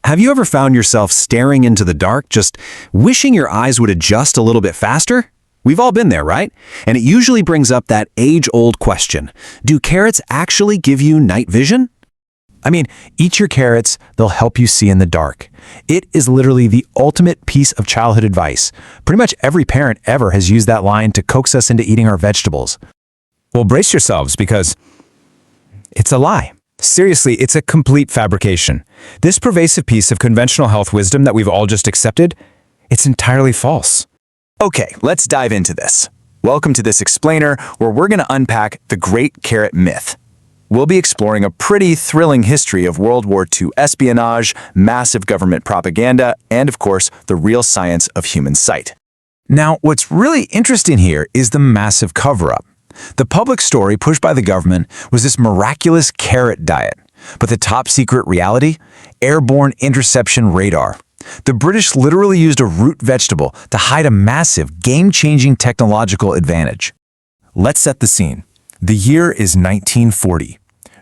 Have you ever found yourself staring into the dark, just wishing your eyes would adjust a little bit faster? We've all been there, right? And it usually brings up that age-old question. Do carrots actually give you night vision? I mean, eat your carrots, they'll help you see in the dark. It is literally the ultimate piece of childhood advice. Pretty much every parent ever has used that line to coax us into eating our vegetables. Well, brace yourselves because it's a lie. Seriously, it's a complete fabrication. This pervasive piece of conventional health wisdom that we've all just accepted, it's entirely false. Okay, let's dive into this. Welcome to this explainer where we're going to unpack the Great Carrot Myth. We'll be exploring a pretty thrilling history of World War II espionage, massive government propaganda, and of course, the real science of human sight. Now, what's really interesting here is the massive cover-up. The public story pushed by the government was this miraculous carrot diet. But the top secret reality? Airborne interception radar. The British literally used a root vegetable to hide a massive, game-changing technological advantage. Let's set the scene. The year is 1940.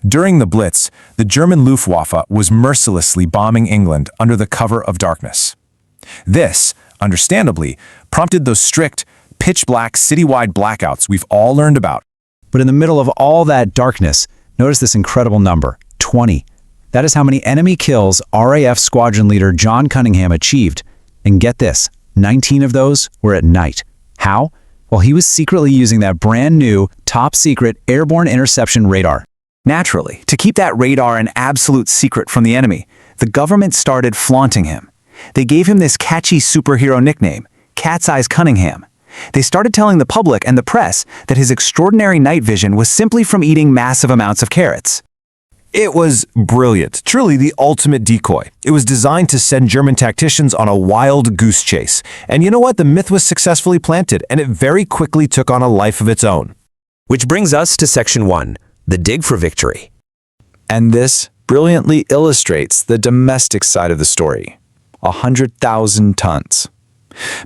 During the Blitz, the German Luftwaffe was mercilessly bombing England under the cover of darkness. This, understandably, prompted those strict, pitch-black citywide blackouts we've all learned about. But in the middle of all that darkness, notice this incredible number, 20. That is how many enemy kills RAF squadron leader John Cunningham achieved. And get this, 19 of those were at night. How? Well, he was secretly using that brand new, top-secret airborne interception radar. Naturally, to keep that radar an absolute secret from the enemy, the government started flaunting him. They gave him this catchy superhero nickname, Cat's Eyes Cunningham. They started telling the public and the press that his extraordinary night vision was simply from eating massive amounts of carrots. It was brilliant, truly the ultimate decoy. It was designed to send German tacticians on a wild goose chase. And you know what? The myth was successfully planted, and it very quickly took on a life of its own. Which brings us to Section 1, the dig for victory. And this brilliantly illustrates the domestic side of the story. 100,000 tons.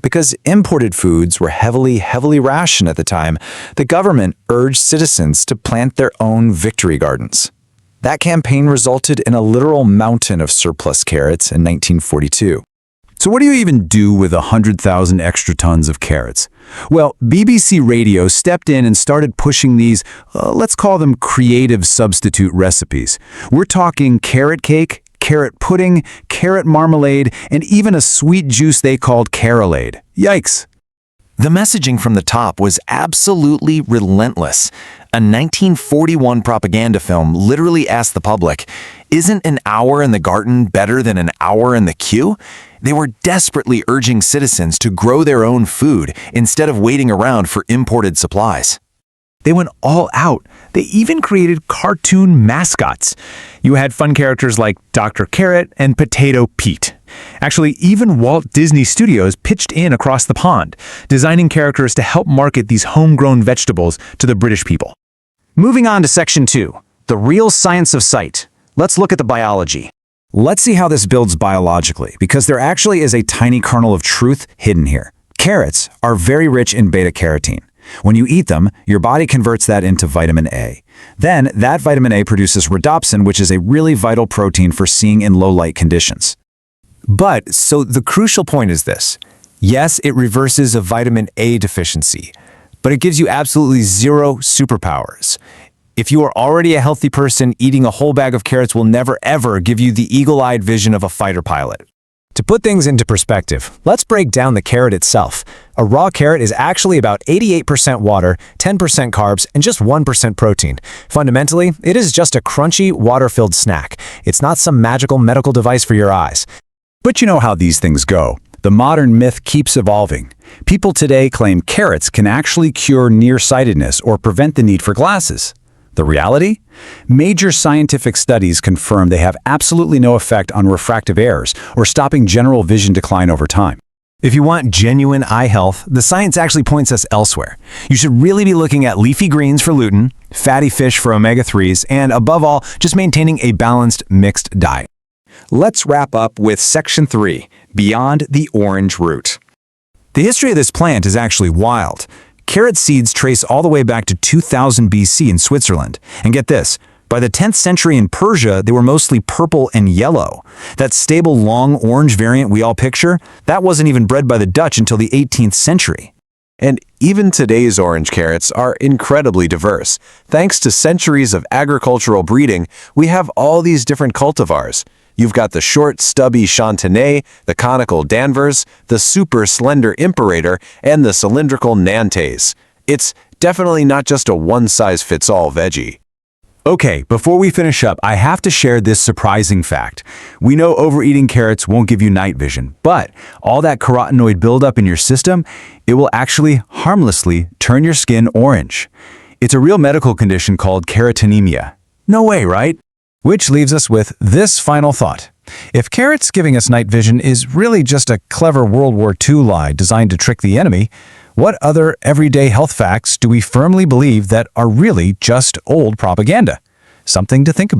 Because imported foods were heavily rationed at the time, the government urged citizens to plant their own victory gardens. That campaign resulted in a literal mountain of surplus carrots in 1942. So what do you even do with 100,000 extra tons of carrots? Well, BBC Radio stepped in and started pushing these, let's call them creative substitute recipes. We're talking carrot cake, carrot pudding, carrot marmalade, and even a sweet juice they called Carolade. Yikes! The messaging from the top was absolutely relentless. A 1941 propaganda film literally asked the public, "Isn't an hour in the garden better than an hour in the queue?" They were desperately urging citizens to grow their own food instead of waiting around for imported supplies. They went all out. They even created cartoon mascots. You had fun characters like Dr. Carrot and Potato Pete. Actually, even Walt Disney Studios pitched in across the pond, designing characters to help market these homegrown vegetables to the British people. Moving on to Section 2, the real science of sight. Let's look at the biology. Let's see how this builds biologically, because there actually is a tiny kernel of truth hidden here. Carrots are very rich in beta-carotene. When you eat them, your body converts that into vitamin A. Then, that vitamin A produces rhodopsin, which is a really vital protein for seeing in low-light conditions. But, so the crucial point is this. Yes, it reverses a vitamin A deficiency, but it gives you absolutely zero superpowers. If you are already a healthy person, eating a whole bag of carrots will never ever give you the eagle-eyed vision of a fighter pilot. To put things into perspective, let's break down the carrot itself. A raw carrot is actually about 88% water, 10% carbs, and just 1% protein. Fundamentally, it is just a crunchy, water-filled snack. It's not some magical medical device for your eyes. But you know how these things go. The modern myth keeps evolving. People today claim carrots can actually cure nearsightedness or prevent the need for glasses. The reality? Major scientific studies confirm they have absolutely no effect on refractive errors or stopping general vision decline over time. If you want genuine eye health, the science actually points us elsewhere. You should really be looking at leafy greens for lutein, fatty fish for omega-3s, and above all, just maintaining a balanced, mixed diet. Let's wrap up with Section 3, Beyond the Orange Root. The history of this plant is actually wild. Carrot seeds trace all the way back to 2000 BC in Switzerland. And get this, By the 10th century in Persia, they were mostly purple and yellow. That stable, long orange variant we all picture, that wasn't even bred by the Dutch until the 18th century. And even today's orange carrots are incredibly diverse. Thanks to centuries of agricultural breeding, we have all these different cultivars. You've got the short, stubby Chantenay, the conical Danvers, the super slender Imperator, and the cylindrical Nantes. It's definitely not just a one-size-fits-all veggie. Okay, before we finish up, I have to share this surprising fact. We know overeating carrots won't give you night vision, but all that carotenoid buildup in your system, it will actually harmlessly turn your skin orange. It's a real medical condition called carotenemia. No way, right? Which leaves us with this final thought. If carrots giving us night vision is really just a clever World War II lie designed to trick the enemy, what other everyday health facts do we firmly believe that are really just old propaganda? Something to think about.